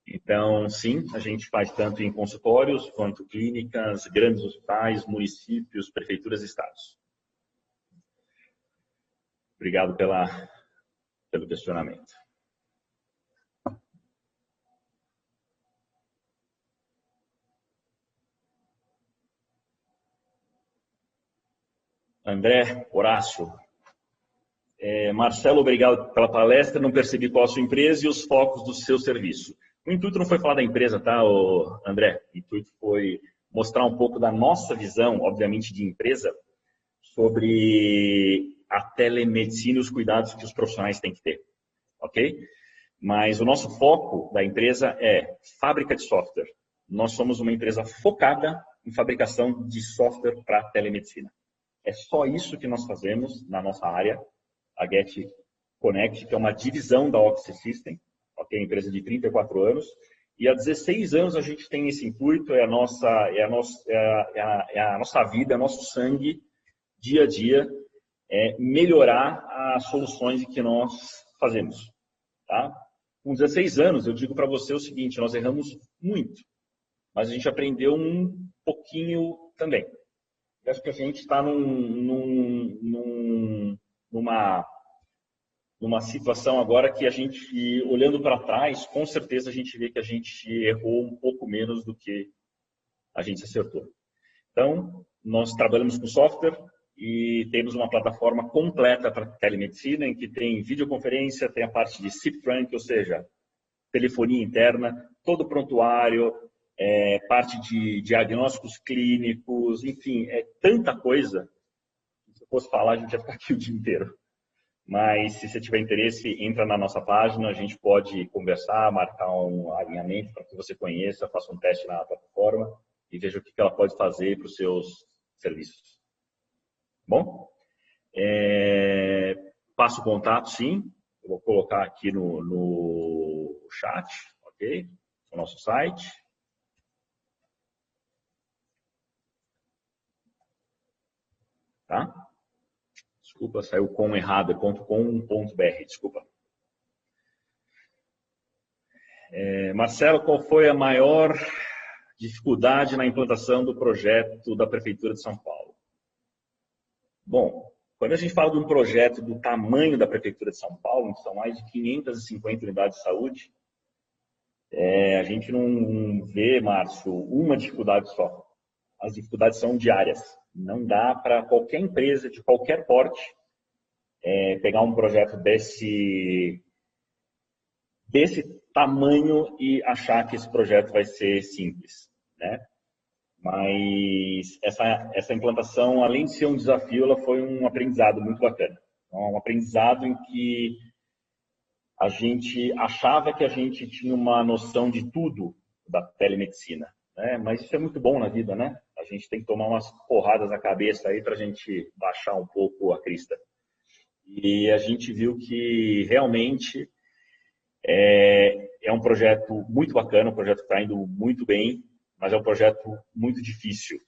Então, sim, a gente faz tanto em consultórios quanto clínicas, grandes hospitais, municípios, prefeituras e estados. Obrigado pelo questionamento. André Horácio. Marcelo, obrigado pela palestra. Não percebi qual a sua empresa e os focos do seu serviço. O intuito não foi falar da empresa, tá, André? O intuito foi mostrar um pouco da nossa visão, obviamente, de empresa, sobre a telemedicina e os cuidados que os profissionais têm que ter, ok? Mas o nosso foco da empresa é fábrica de software. Nós somos uma empresa focada em fabricação de software para telemedicina. É só isso que nós fazemos na nossa área, a Get Connect, que é uma divisão da Oxy System, ok? Empresa de 34 anos. E há 16 anos a gente tem esse intuito, é a nossa vida, é nosso sangue, dia a dia, melhorar as soluções que nós fazemos. Tá? Com 16 anos, eu digo para você o seguinte, nós erramos muito, mas a gente aprendeu um pouquinho também. Eu acho que a gente está numa situação agora que a gente, olhando para trás, com certeza a gente vê que a gente errou um pouco menos do que a gente acertou. Então, nós trabalhamos com software e temos uma plataforma completa para telemedicina, em que tem videoconferência, tem a parte de SIP-Trunk, ou seja, telefonia interna, todo o prontuário, parte de diagnósticos clínicos, enfim, é tanta coisa. Se eu fosse falar, a gente ia ficar aqui o dia inteiro. Mas, se você tiver interesse, entra na nossa página, a gente pode conversar, marcar um alinhamento para que você conheça, faça um teste na plataforma e veja o que ela pode fazer para os seus serviços. Bom? Passo o contato, sim. Eu vou colocar aqui no chat, ok? O nosso site. Tá? Desculpa, saiu com errado, é .com.br, desculpa. Marcelo, qual foi a maior dificuldade na implantação do projeto da Prefeitura de São Paulo? Bom, quando a gente fala de um projeto do tamanho da Prefeitura de São Paulo, que são mais de 550 unidades de saúde, a gente não vê, Márcio, uma dificuldade só. As dificuldades são diárias. Não dá para qualquer empresa de qualquer porte pegar um projeto desse tamanho e achar que esse projeto vai ser simples, né? Mas essa implantação, além de ser um desafio, ela foi um aprendizado muito bacana. Um aprendizado em que a gente achava que a gente tinha uma noção de tudo da telemedicina, né? Mas isso é muito bom na vida, né? A gente tem que tomar umas porradas na cabeça aí para a gente baixar um pouco a crista. E a gente viu que realmente É um projeto muito bacana, um projeto que está indo muito bem, mas é um projeto muito difícil.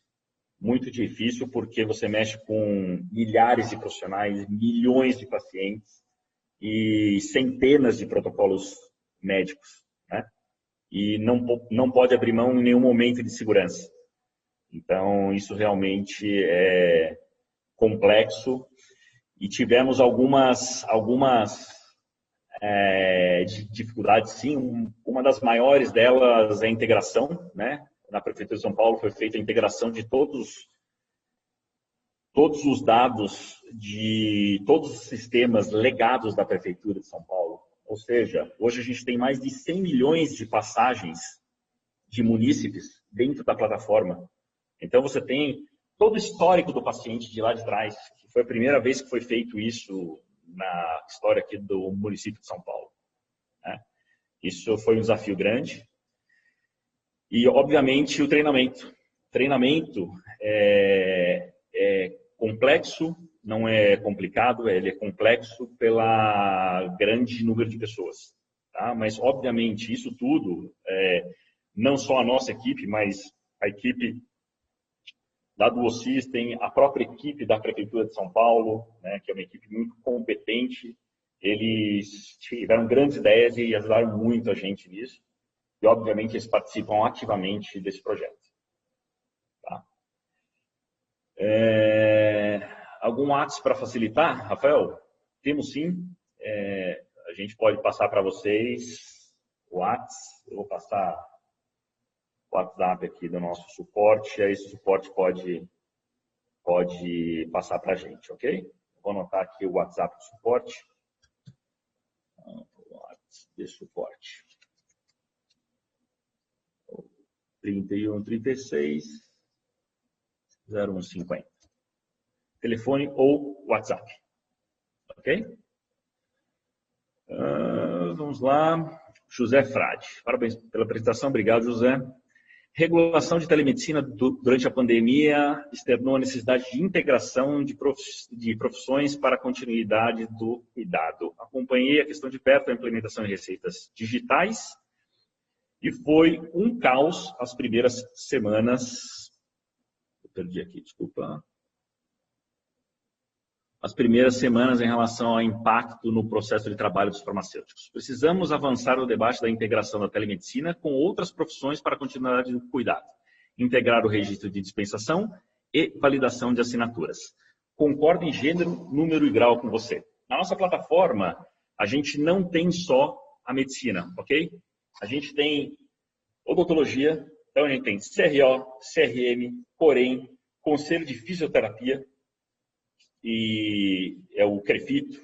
Muito difícil porque você mexe com milhares de profissionais, milhões de pacientes e centenas de protocolos médicos, né? E não pode abrir mão em nenhum momento de segurança. Então, isso realmente é complexo e tivemos algumas dificuldades, sim. Uma das maiores delas é a integração, né? Na Prefeitura de São Paulo foi feita a integração de todos os dados de todos os sistemas legados da Prefeitura de São Paulo. Ou seja, hoje a gente tem mais de 100 milhões de passagens de munícipes dentro da plataforma. Então, você tem todo o histórico do paciente de lá de trás, que foi a primeira vez que foi feito isso na história aqui do município de São Paulo, né? Isso foi um desafio grande. E, obviamente, o treinamento. O treinamento é complexo, não é complicado, ele é complexo pela grande número de pessoas, tá? Mas, obviamente, isso tudo, não só a nossa equipe, mas a equipe da Duosystem, a própria equipe da Prefeitura de São Paulo, né, que é uma equipe muito competente, eles tiveram grandes ideias e ajudaram muito a gente nisso. E, obviamente, eles participam ativamente desse projeto. Tá? Algum WhatsApp para facilitar, Rafael? Temos sim. A gente pode passar para vocês o WhatsApp. Eu vou passar o WhatsApp aqui do nosso suporte. Aí esse suporte pode passar para a gente, ok? Vou anotar aqui o WhatsApp do suporte. WhatsApp de suporte. 31 36 0150. Telefone ou WhatsApp. Ok? Vamos lá. José Frade. Parabéns pela apresentação. Obrigado, José. Regulação de telemedicina durante a pandemia externou a necessidade de integração de profissões para a continuidade do cuidado. Acompanhei a questão de perto, a implementação de receitas digitais, e foi um caos as primeiras semanas. Eu perdi aqui, desculpa. As primeiras semanas em relação ao impacto no processo de trabalho dos farmacêuticos. Precisamos avançar no debate da integração da telemedicina com outras profissões para a continuidade do cuidado. Integrar o registro de dispensação e validação de assinaturas. Concordo em gênero, número e grau com você. Na nossa plataforma, a gente não tem só a medicina, ok? A gente tem odontologia, então a gente tem CRO, CRM, Corém, Conselho de Fisioterapia, e é o CREFITO,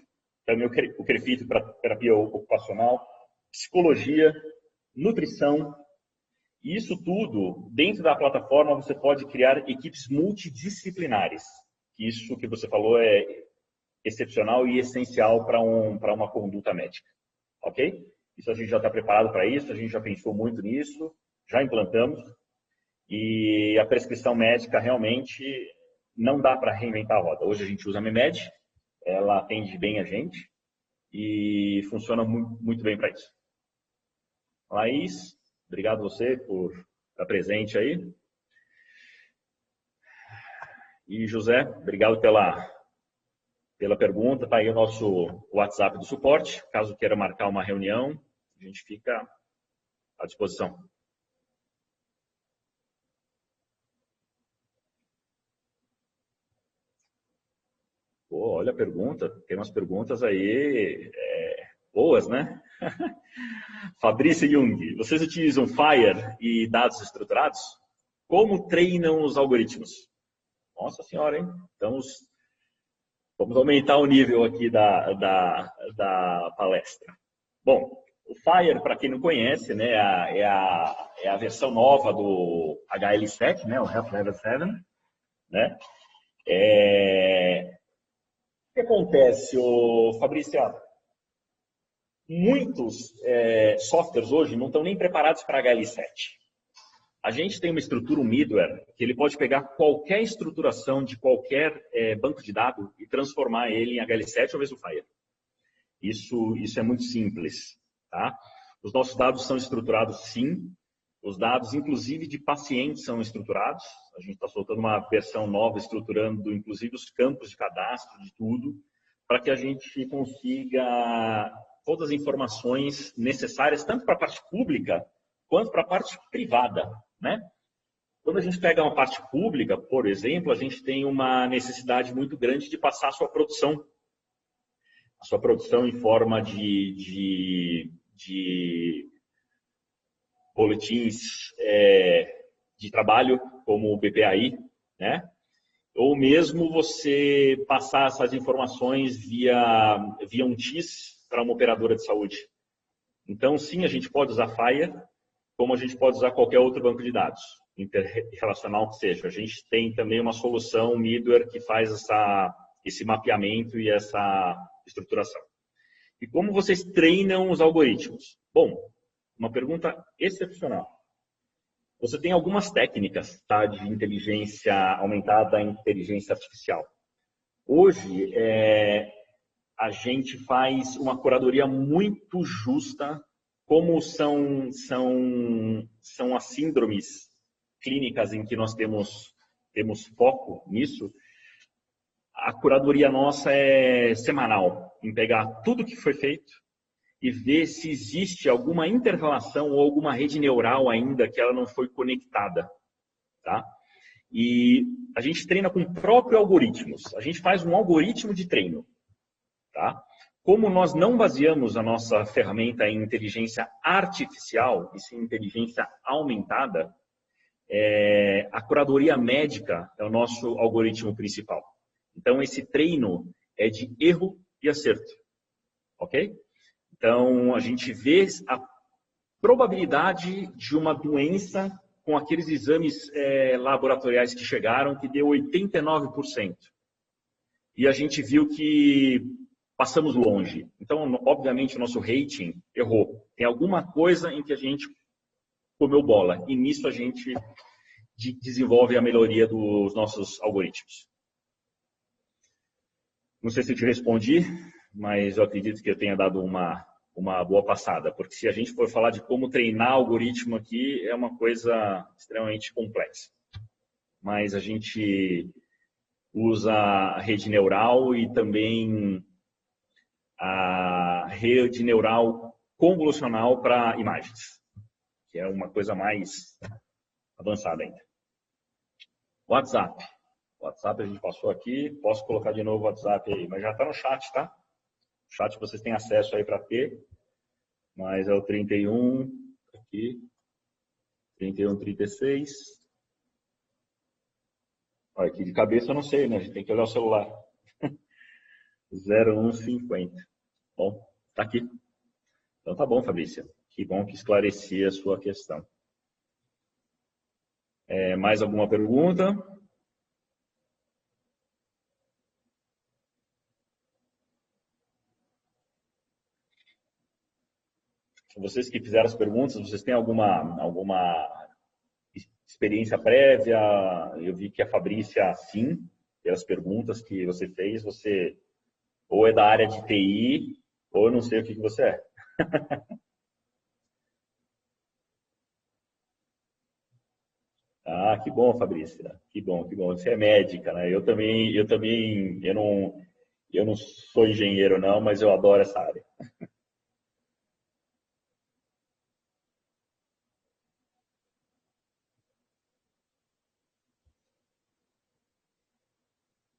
também o CREFITO para terapia ocupacional, psicologia, nutrição, e isso tudo, dentro da plataforma, você pode criar equipes multidisciplinares. Isso que você falou é excepcional e essencial para uma conduta médica, ok? Isso a gente já está preparado para isso, a gente já pensou muito nisso, já implantamos, e a prescrição médica realmente não dá para reinventar a roda. Hoje a gente usa a Memed, ela atende bem a gente e funciona muito bem para isso. Laís, obrigado você por estar presente aí. E José, obrigado pela pergunta. Está aí o nosso WhatsApp do suporte. Caso queira marcar uma reunião, a gente fica à disposição. Pô, olha a pergunta. Tem umas perguntas aí boas, né? Fabrício Jung, vocês utilizam FHIR e dados estruturados? Como treinam os algoritmos? Nossa senhora, hein? Então, vamos aumentar o nível aqui da palestra. Bom, o FHIR, para quem não conhece, né, é a versão nova do HL7, né, o Health Level 7. Né? O que acontece, Fabrício? Muitos softwares hoje não estão nem preparados para HL7. A gente tem uma estrutura, um middleware, que ele pode pegar qualquer estruturação de qualquer banco de dados e transformar ele em HL7 ou mesmo FHIR. Isso é muito simples. tá? Os nossos dados são estruturados, sim. Os dados, inclusive, de pacientes são estruturados. A gente está soltando uma versão nova, estruturando, inclusive, os campos de cadastro, de tudo, para que a gente consiga todas as informações necessárias, tanto para a parte pública, quanto para a parte privada, né? Quando a gente pega uma parte pública, por exemplo, a gente tem uma necessidade muito grande de passar a sua produção. A sua produção em forma de boletins de trabalho, como o BPAI, né? Ou mesmo você passar essas informações via um TIS para uma operadora de saúde. Então, sim, a gente pode usar FHIR, como a gente pode usar qualquer outro banco de dados interrelacional que seja. A gente tem também uma solução middleware que faz esse mapeamento e essa estruturação. E como vocês treinam os algoritmos? Bom, uma pergunta excepcional. Você tem algumas técnicas, tá, de inteligência aumentada, inteligência artificial. Hoje, a gente faz uma curadoria muito justa, como são as síndromes clínicas em que nós temos foco nisso. A curadoria nossa é semanal, em pegar tudo que foi feito e ver se existe alguma inter-relação ou alguma rede neural ainda que ela não foi conectada, tá? E a gente treina com próprios algoritmos. A gente faz um algoritmo de treino, tá? Como nós não baseamos a nossa ferramenta em inteligência artificial, e sim inteligência aumentada, a curadoria médica é o nosso algoritmo principal. Então, esse treino é de erro e acerto, ok? Então, a gente vê a probabilidade de uma doença com aqueles exames laboratoriais que chegaram, que deu 89%. E a gente viu que passamos longe. Então, obviamente, o nosso rating errou. Tem alguma coisa em que a gente comeu bola. E nisso a gente desenvolve a melhoria dos nossos algoritmos. Não sei se eu te respondi, mas eu acredito que eu tenha dado uma boa passada. Porque se a gente for falar de como treinar algoritmo aqui, é uma coisa extremamente complexa. Mas a gente usa a rede neural e também a rede neural convolucional para imagens, que é uma coisa mais avançada ainda. WhatsApp. WhatsApp a gente passou aqui. Posso colocar de novo o WhatsApp aí, mas já está no chat, tá? O chat vocês têm acesso aí para ter, mas é o 31, aqui, 3136. Olha, aqui de cabeça eu não sei, né? A gente tem que olhar o celular. 0150. Bom, tá aqui. Então tá bom, Fabrícia. Que bom que esclareci a sua questão. Mais alguma pergunta? Vocês que fizeram as perguntas, vocês têm alguma experiência prévia? Eu vi que a Fabrícia, sim, pelas perguntas que você fez, você ou é da área de TI, ou eu não sei o que você é. Ah, que bom, Fabrícia. Que bom, que bom. Você é médica, né? Eu não sou engenheiro não, mas eu adoro essa área.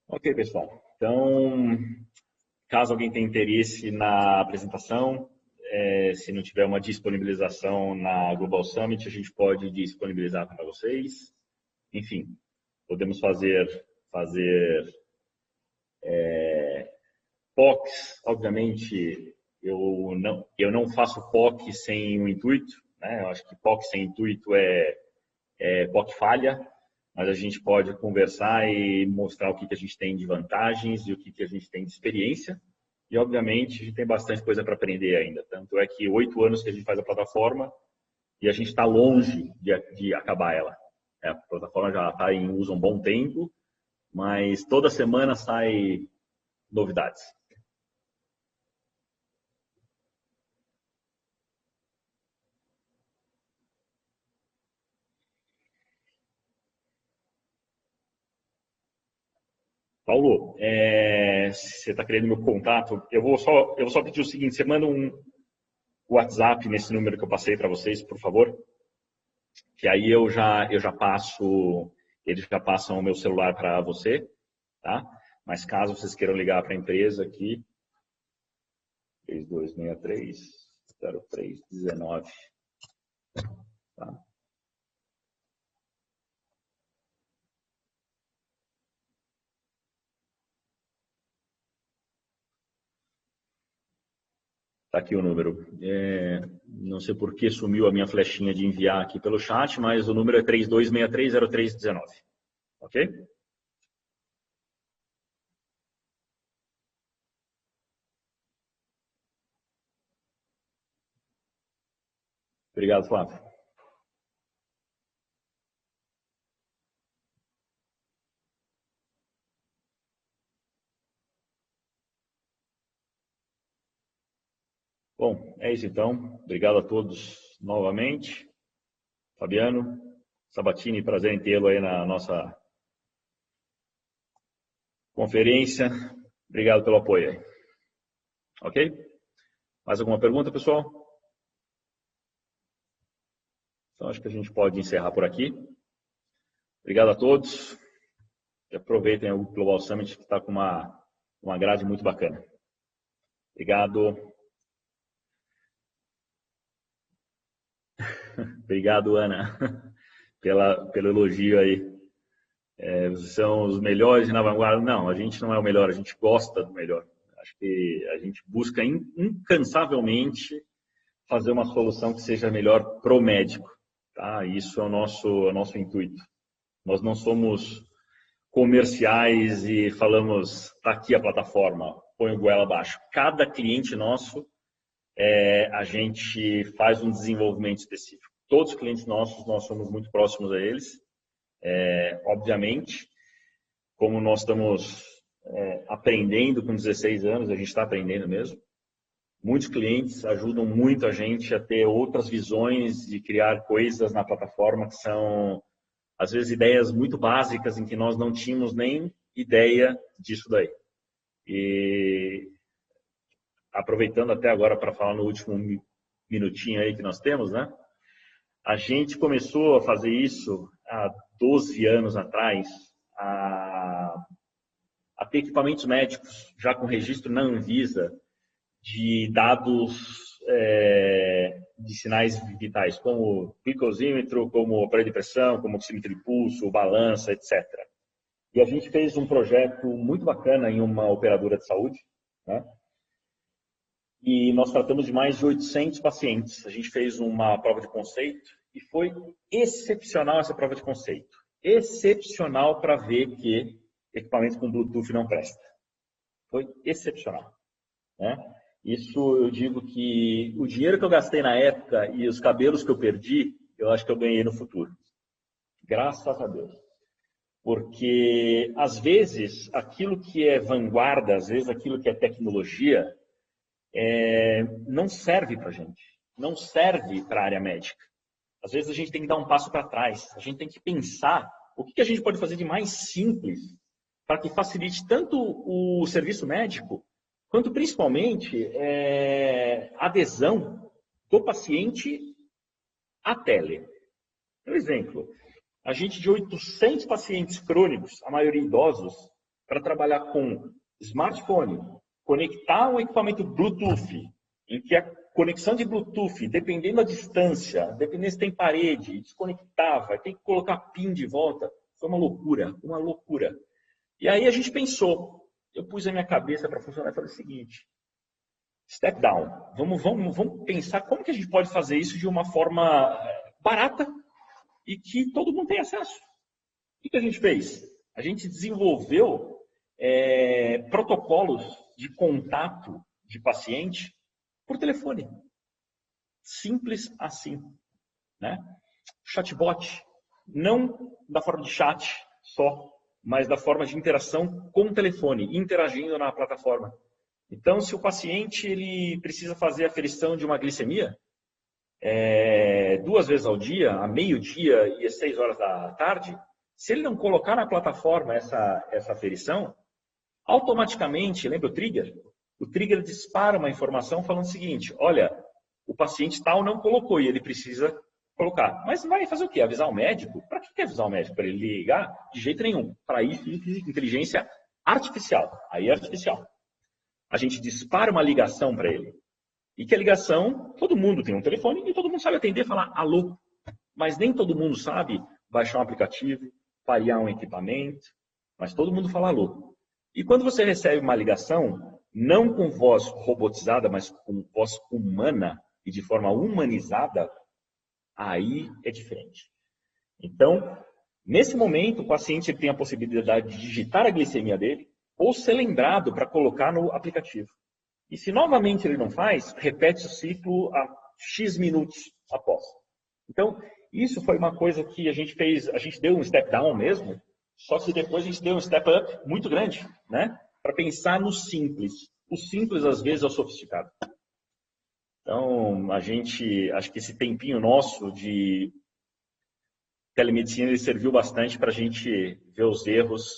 Ok, pessoal. Então, caso alguém tenha interesse na apresentação, se não tiver uma disponibilização na Global Summit, a gente pode disponibilizar para vocês. Enfim, podemos fazer POCs. Obviamente, eu não faço POC sem o intuito, né? Eu acho que POC sem intuito é POC falha, mas a gente pode conversar e mostrar o que a gente tem de vantagens e o que a gente tem de experiência. E, obviamente, a gente tem bastante coisa para aprender ainda. Tanto é que 8 anos que a gente faz a plataforma e a gente está longe de acabar ela. A plataforma já está em uso há um bom tempo, mas toda semana sai novidades. Paulo, você está querendo meu contato? Eu vou só pedir o seguinte: você manda um WhatsApp nesse número que eu passei para vocês, por favor, que aí eu já passo, eles já passam o meu celular para você, tá? Mas caso vocês queiram ligar para a empresa aqui, 3263-0319, tá? Tá aqui o número. Não sei por que sumiu a minha flechinha de enviar aqui pelo chat, mas o número é 3263-0319. Ok? Obrigado, Flávio. Bom, é isso então. Obrigado a todos novamente. Fabiano, Sabatini, prazer em tê-lo aí na nossa conferência. Obrigado pelo apoio aí. Ok? Mais alguma pergunta, pessoal? Então, acho que a gente pode encerrar por aqui. Obrigado a todos. E aproveitem o Global Summit, que está com uma grade muito bacana. Obrigado. Obrigado, Ana, pelo elogio aí. São os melhores na vanguarda. Não, a gente não é o melhor, a gente gosta do melhor. Acho que a gente busca incansavelmente fazer uma solução que seja melhor para o médico. Tá? Isso é o nosso intuito. Nós não somos comerciais e falamos, está aqui a plataforma, põe o goela abaixo. Cada cliente nosso, a gente faz um desenvolvimento específico. Todos os clientes nossos, nós somos muito próximos a eles. Obviamente, como nós estamos aprendendo com 16 anos, a gente está aprendendo mesmo. Muitos clientes ajudam muito a gente a ter outras visões de criar coisas na plataforma que são, às vezes, ideias muito básicas em que nós não tínhamos nem ideia disso daí. E aproveitando até agora para falar no último minutinho aí que nós temos, né? A gente começou a fazer isso há 12 anos atrás, a ter equipamentos médicos já com registro na Anvisa de dados de sinais vitais, como glicosímetro, como aparelho de pressão, como oxímetro de pulso, balança, etc. E a gente fez um projeto muito bacana em uma operadora de saúde, né? E nós tratamos de mais de 800 pacientes. A gente fez uma prova de conceito e foi excepcional essa prova de conceito. Excepcional para ver que equipamento com Bluetooth não presta. Foi excepcional, né? Isso eu digo que o dinheiro que eu gastei na época e os cabelos que eu perdi, eu acho que eu ganhei no futuro. Graças a Deus. Porque, às vezes, aquilo que é vanguarda, às vezes aquilo que é tecnologia, não serve para a gente. Não serve para a área médica. Às vezes a gente tem que dar um passo para trás. A gente tem que pensar o que a gente pode fazer de mais simples para que facilite tanto o serviço médico, quanto principalmente a adesão do paciente à tele. Por exemplo, a gente de 800 pacientes crônicos, a maioria idosos, para trabalhar com smartphone, conectar um equipamento Bluetooth, em que a conexão de Bluetooth, dependendo da distância, dependendo se tem parede, desconectava, tem que colocar PIN de volta, foi uma loucura, uma loucura. E aí a gente pensou, eu pus a minha cabeça para funcionar e falei o seguinte: step down, vamos pensar como que a gente pode fazer isso de uma forma barata e que todo mundo tenha acesso. O que a gente fez? A gente desenvolveu protocolos de contato de paciente por telefone. Simples assim, né? Chatbot, não da forma de chat só, mas da forma de interação com o telefone, interagindo na plataforma. Então, se o paciente ele precisa fazer a aferição de uma glicemia 2 vezes ao dia, a meio-dia e às 6 horas da tarde, se ele não colocar na plataforma essa aferição, automaticamente, lembra o trigger? O trigger dispara uma informação falando o seguinte, olha, o paciente tal não colocou e ele precisa colocar. Mas vai fazer o quê? Avisar o médico? Para que avisar o médico? Para ele ligar? De jeito nenhum. Para isso, inteligência artificial. Aí é artificial. A gente dispara uma ligação para ele. E que a ligação, todo mundo tem um telefone e todo mundo sabe atender e falar alô. Mas nem todo mundo sabe baixar um aplicativo, parear um equipamento, mas todo mundo fala alô. E quando você recebe uma ligação, não com voz robotizada, mas com voz humana e de forma humanizada, aí é diferente. Então, nesse momento, o paciente tem a possibilidade de digitar a glicemia dele ou ser lembrado para colocar no aplicativo. E se novamente ele não faz, repete o ciclo a X minutos após. Então, isso foi uma coisa que a gente fez, a gente deu um step down mesmo, só que depois a gente deu um step up muito grande, né? Para pensar no simples. O simples, às vezes, é o sofisticado. Então, acho que esse tempinho nosso de telemedicina ele serviu bastante para a gente ver os erros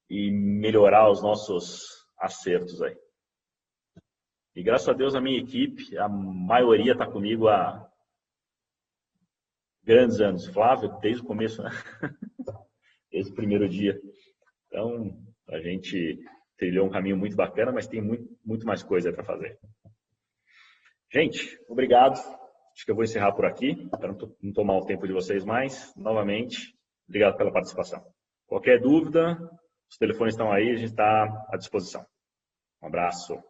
e melhorar os nossos acertos aí. E graças a Deus a minha equipe, a maioria está comigo há grandes anos. Flávio, desde o começo, né? Desde o primeiro dia. Então, a gente trilhou um caminho muito bacana, mas tem muito mais coisa para fazer. Gente, obrigado. Acho que eu vou encerrar por aqui, para não tomar o tempo de vocês mais. Novamente, obrigado pela participação. Qualquer dúvida, os telefones estão aí, a gente está à disposição. Um abraço.